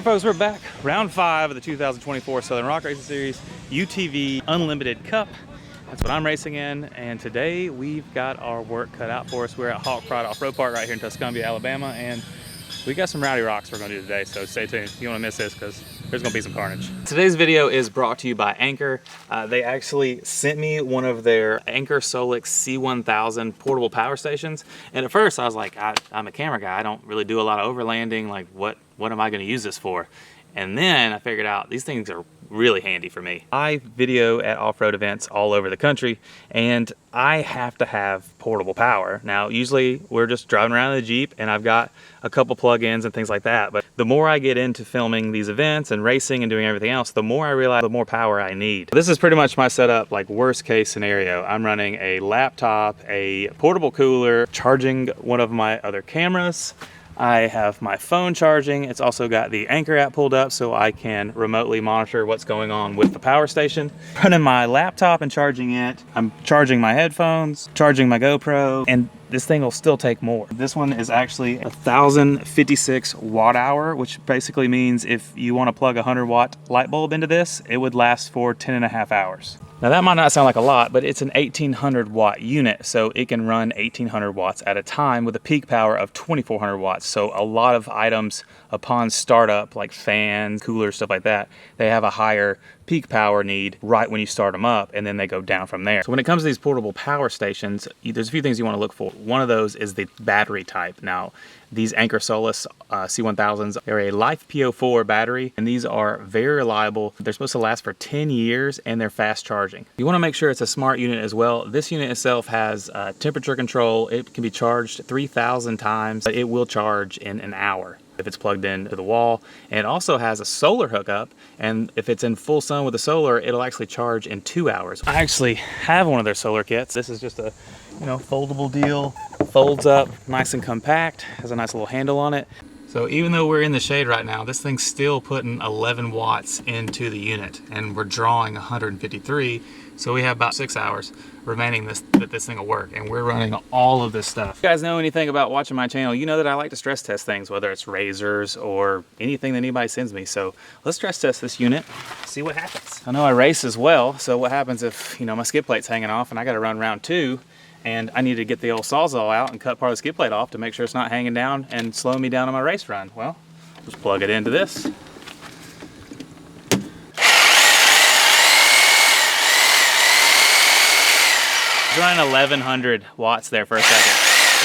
folks, we're back. Round 5 of the 2024 Southern Rock Racing Series UTV Unlimited Cup. That's what I'm racing in, and today we've got our work cut out for us. We're at Hawk Pride Offroad Park right here in Tuscumbia, Alabama, and we got some rowdy rocks we're gonna do today, so stay tuned. You don't wanna miss this because there's gonna be some carnage. Today's video is brought to you by Anker. They actually sent me one of their Anker SOLIX C1000 portable power stations, and at first I was like, I'm a camera guy, I don't really do a lot of overlanding, like what am I gonna use this for? And then I figured out these things are really handy for me. I video at off-road events all over the country, and I have to have portable power. Now, usually we're just driving around in the Jeep and I've got a couple plug-ins and things like that. But the more I get into filming these events and racing and doing everything else, the more I realize the more power I need. This is pretty much my setup, like worst case scenario. I'm running a laptop, a portable cooler, charging one of my other cameras. I have my phone charging. It's also got the Anker app pulled up so I can remotely monitor what's going on with the power station. Running my laptop and charging it. I'm charging my headphones, charging my GoPro, and this thing will still take more. This one is actually 1,056 watt hour, which basically means if you want to plug a 100 watt light bulb into this, it would last for 10.5 hours. Now that might not sound like a lot, but it's an 1,800 watt unit, so it can run 1,800 watts at a time with a peak power of 2,400 watts. So a lot of items upon startup, like fans, coolers, stuff like that, they have a higher peak power need right when you start them up, and then they go down from there. So when it comes to these portable power stations, there's a few things you want to look for. One of those is the battery type. Now, these Anker SOLIX C1000s are a Life PO4 battery, and these are very reliable. They're supposed to last for 10 years, and they're fast charging. You want to make sure it's a smart unit as well. This unit itself has temperature control. It can be charged 3,000 times. It will charge in an hour if it's plugged into the wall, and it also has a solar hookup, and if it's in full sun with the solar, it'll actually charge in 2 hours. I actually have one of their solar kits. This is just a foldable deal, folds up nice and compact, has a nice little handle on it. So even though we're in the shade right now, this thing's still putting 11 watts into the unit, and we're drawing 153, so we have about 6 hours remaining that this thing will work, and we're running all of this stuff. If you guys know anything about watching my channel, you know that I like to stress test things, whether it's razors or anything that anybody sends me. So let's stress test this unit, see what happens. I know I race as well, so what happens if my skid plate's hanging off and I gotta run round 2, and I need to get the old Sawzall out and cut part of the skid plate off to make sure it's not hanging down and slowing me down on my race run? Well, just plug it into this. It's running 1,100 watts there for a second.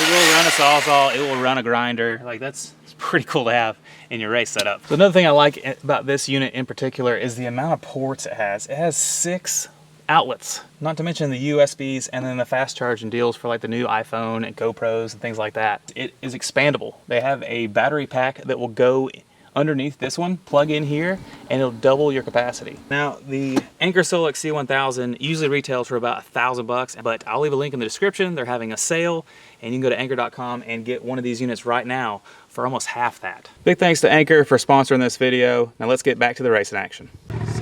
It will run a Sawzall, it will run a grinder. Like it's pretty cool to have in your race setup. So another thing I like about this unit in particular is the amount of ports it has. It has 6 outlets, not to mention the USBs and then the fast charging deals for like the new iPhone and GoPros and things like that. It is expandable. They have a battery pack that will go underneath this one, plug in here, and it'll double your capacity. Now, the Anker SOLIX C1000 usually retails for about $1,000, but I'll leave a link in the description. They're having a sale, and you can go to anker.com and get one of these units right now for almost half that. Big thanks to Anker for sponsoring this video. Now let's get back to the racing action.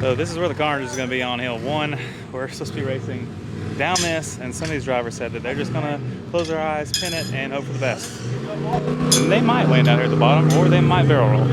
So this is where the carnage is gonna be on hill 1. We're supposed to be racing down this, and some of these drivers said that they're just gonna close their eyes, pin it, and hope for the best. And they might land out here at the bottom, or they might barrel roll.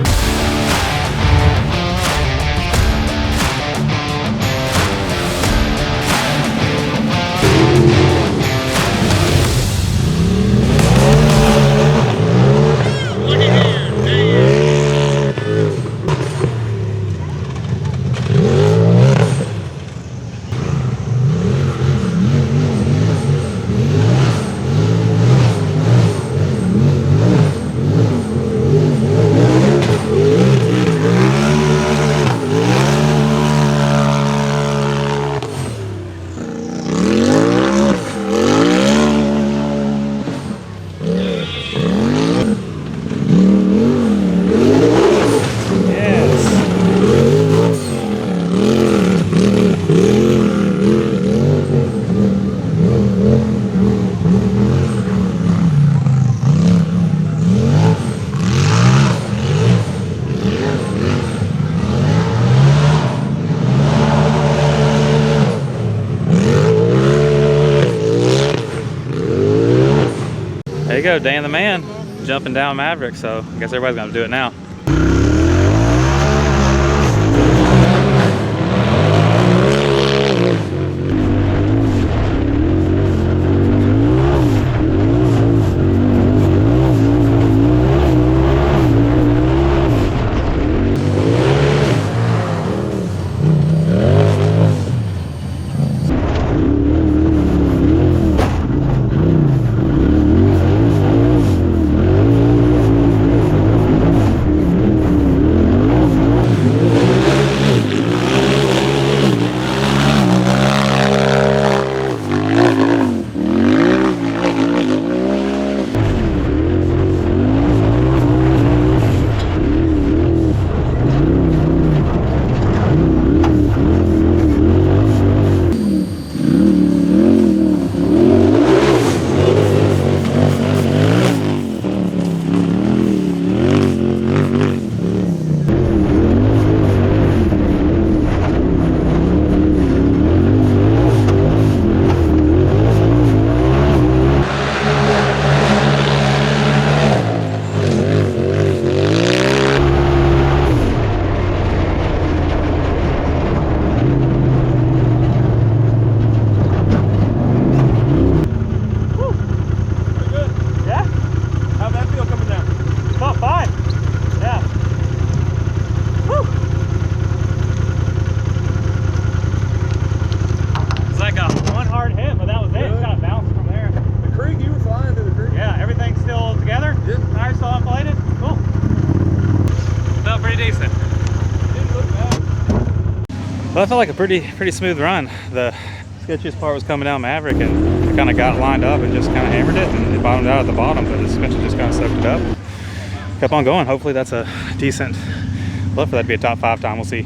you go, Dan the man, jumping down Maverick, so I guess everybody's gonna do it now. Well, I felt like a pretty smooth run. The sketchiest part was coming down Maverick, and it kind of got lined up and just kind of hammered it, and it bottomed out at the bottom, but the suspension just kind of soaked it up. Kept on going. Hopefully that's a decent, love for that to be a top 5 time. We'll see.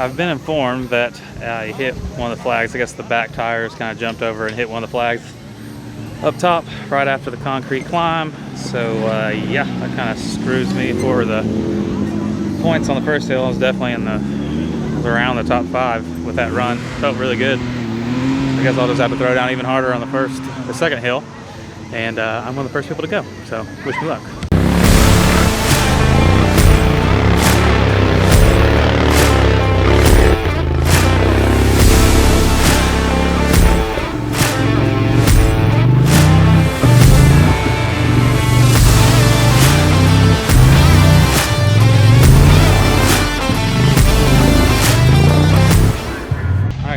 I've been informed that I hit one of the flags. I guess the back tires kind of jumped over and hit one of the flags up top right after the concrete climb. So yeah, that kind of screws me for the points on the first hill. I was definitely around the top 5 with that run. Felt really good. I guess I'll just have to throw down even harder on the second hill, and I'm one of the first people to go. So wish me luck.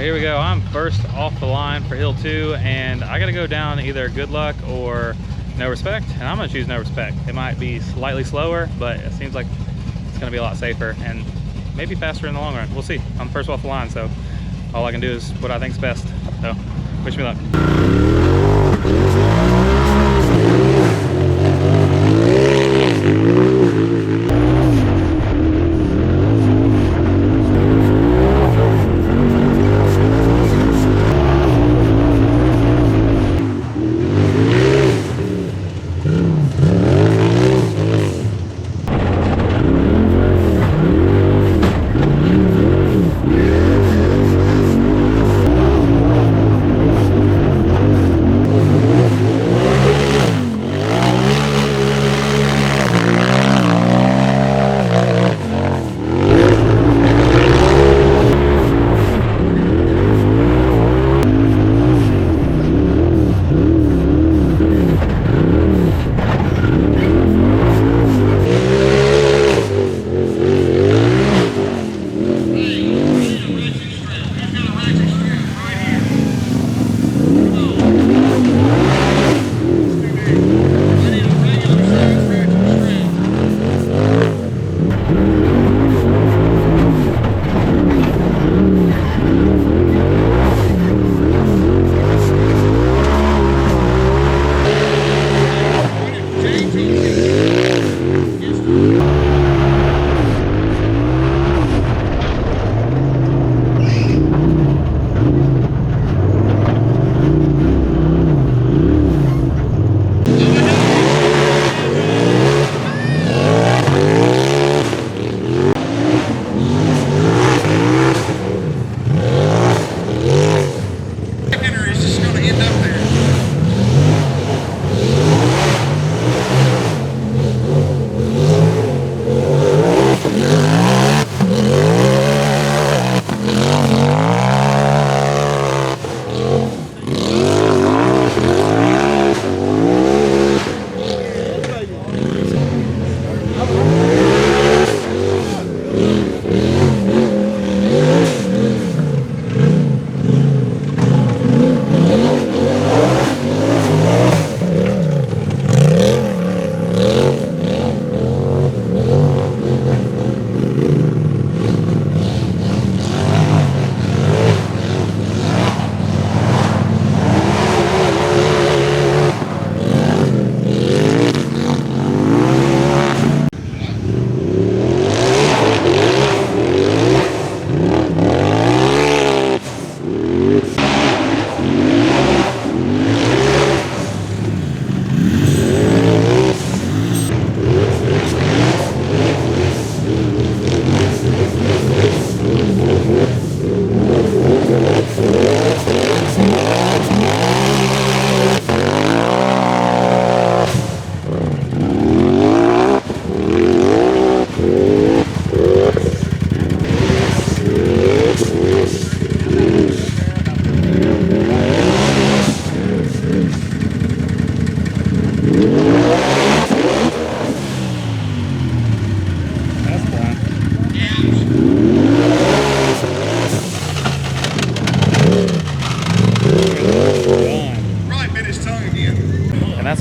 Here we go. I'm first off the line for hill 2, and I gotta go down either good luck or no respect, and I'm gonna choose no respect. It might be slightly slower, but it seems like it's gonna be a lot safer and maybe faster in the long run. We'll see. I'm first off the line, so all I can do is what I think's best. So wish me luck.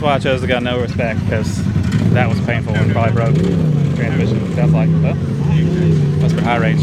why I chose to go no respect, because that was painful and probably broke the transmission. Sounds like, well, must be high range.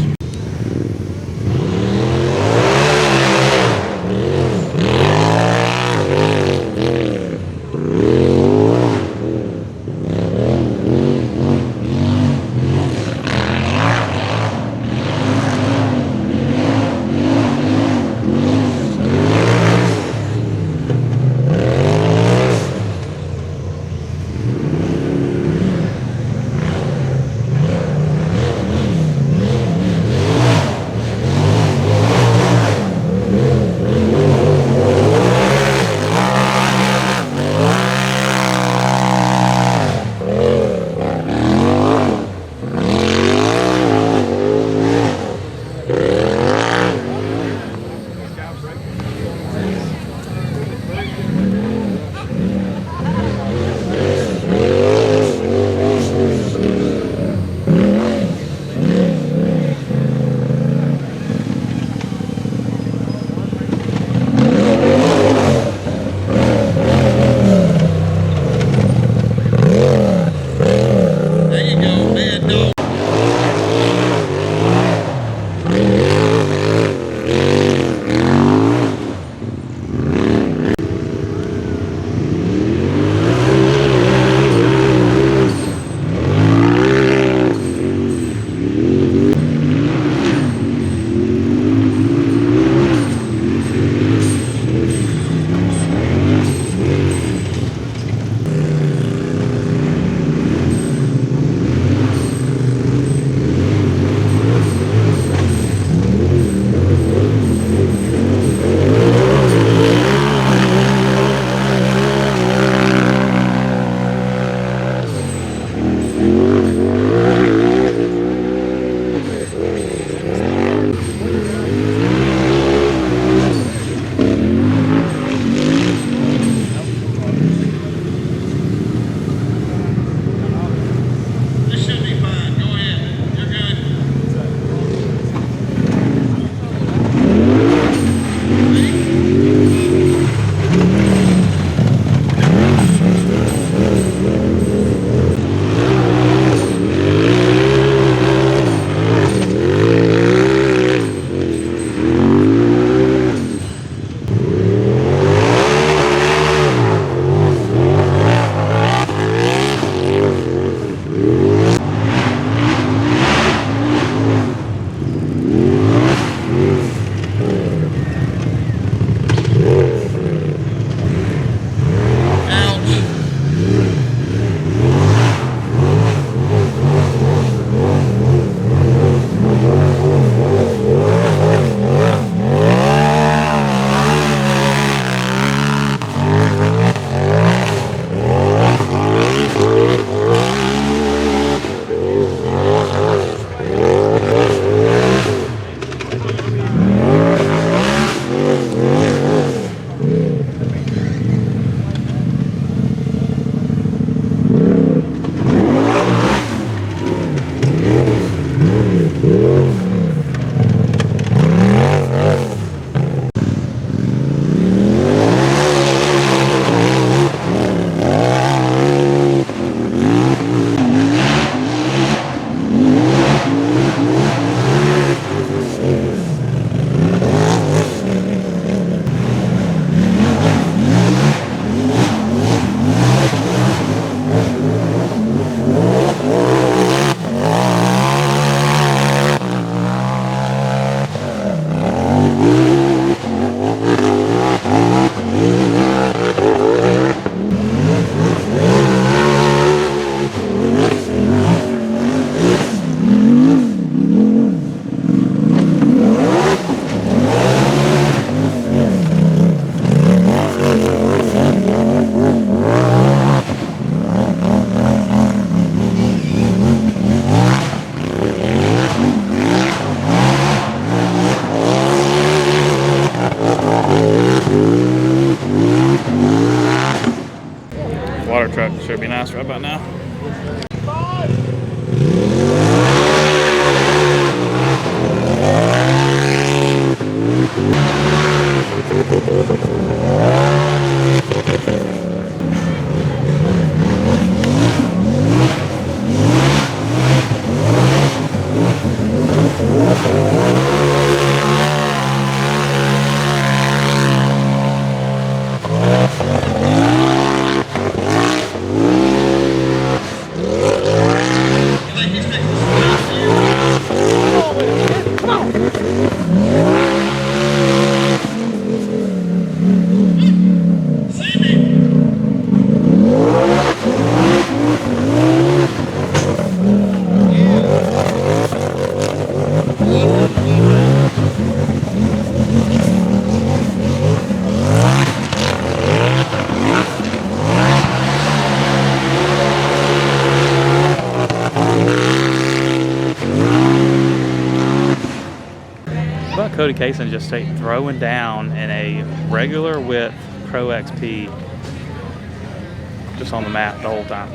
sure it'd be nice right about now. Cody Kaysen just stayed throwing down in a regular width Pro XP just on the map the whole time.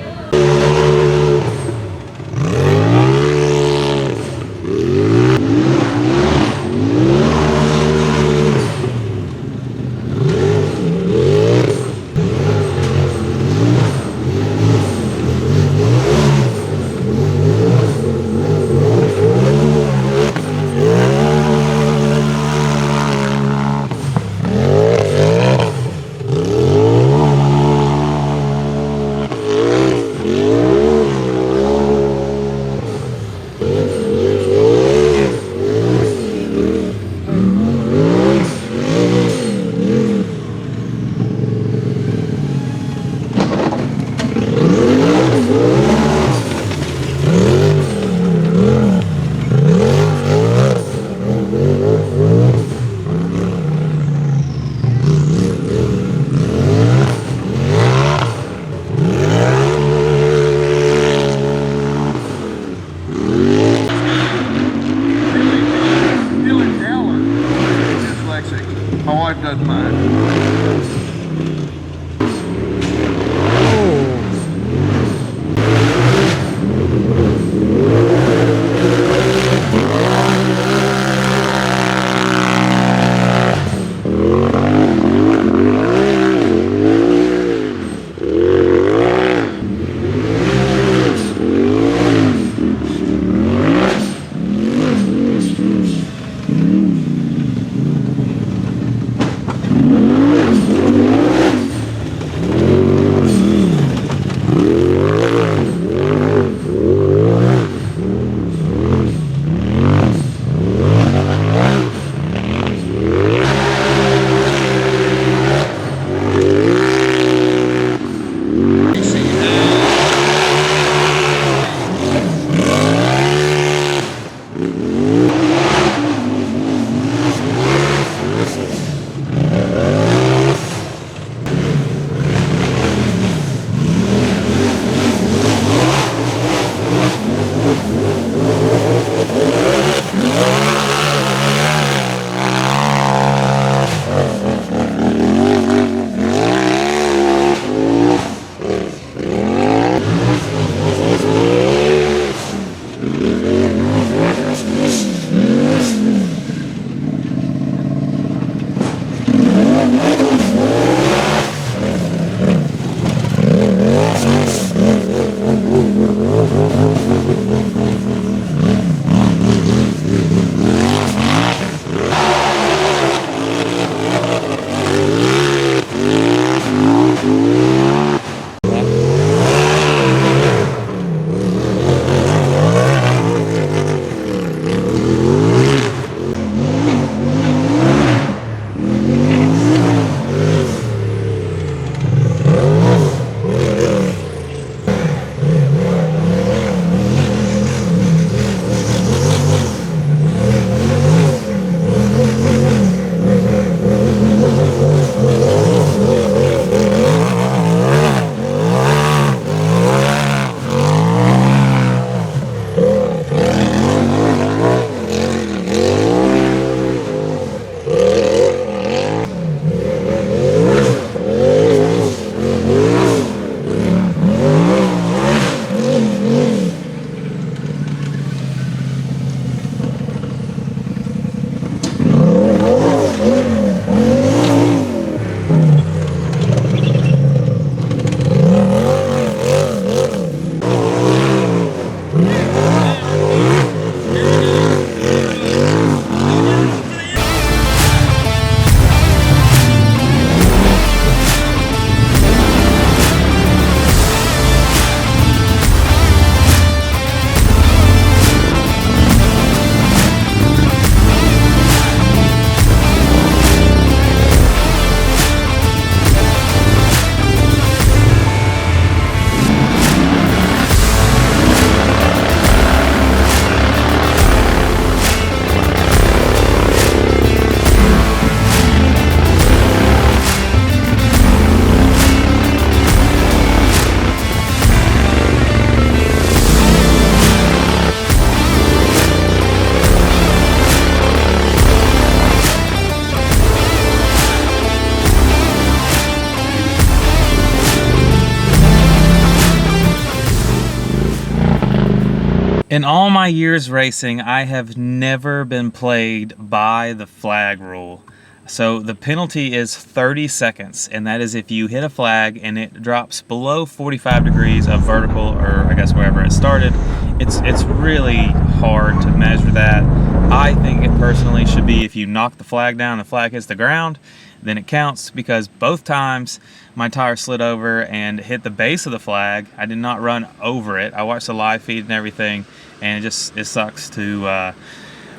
In all my years racing, I have never been played by the flag rule. So the penalty is 30 seconds, and that is if you hit a flag and it drops below 45 degrees of vertical, or I guess wherever it started. It's really hard to measure that. I think it personally should be if you knock the flag down, the flag hits the ground, then it counts, because both times my tire slid over and hit the base of the flag. I did not run over it. I watched the live feed and everything, and it sucks to,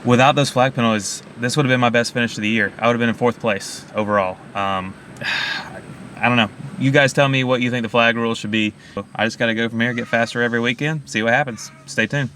without those flag penalties, this would have been my best finish of the year. I would have been in 4th place overall. I don't know. You guys tell me what you think the flag rules should be. I just got to go from here, get faster every weekend, see what happens. Stay tuned.